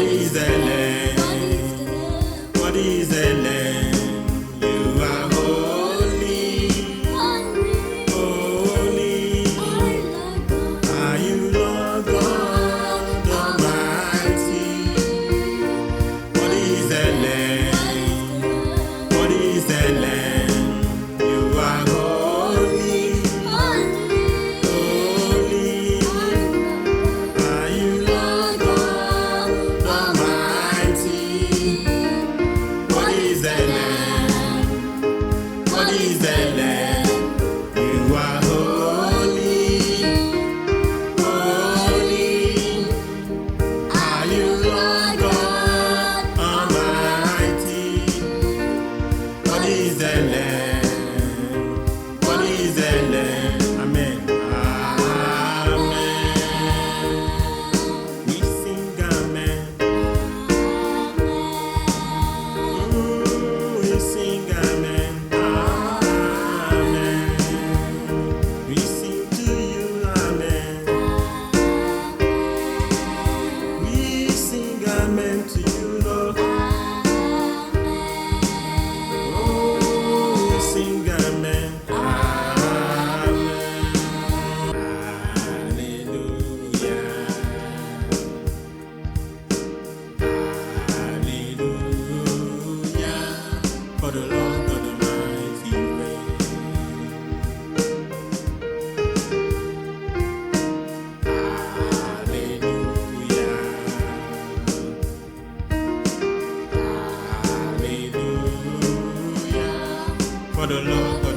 is the Lamb? What is the Lamb? You are holy, holy. Are you Lord God Almighty? What is the Lamb? What is the Lamb? You are holy, holy. Are you Lord God Almighty? What is the Lamb? What is the Lamb? You are holy, holy. Are you Lord God Almighty? What is the Lamb? What is the Lamb? Amen. Amen. We sing amen. We sing amen. Amen. We sing to you amen. We sing amen to you, Lord. Oh, we sing amen. Amen. Hallelujah. Hallelujah. For the Lord God Almighty reigns. Hallelujah. Hallelujah. For the Lord God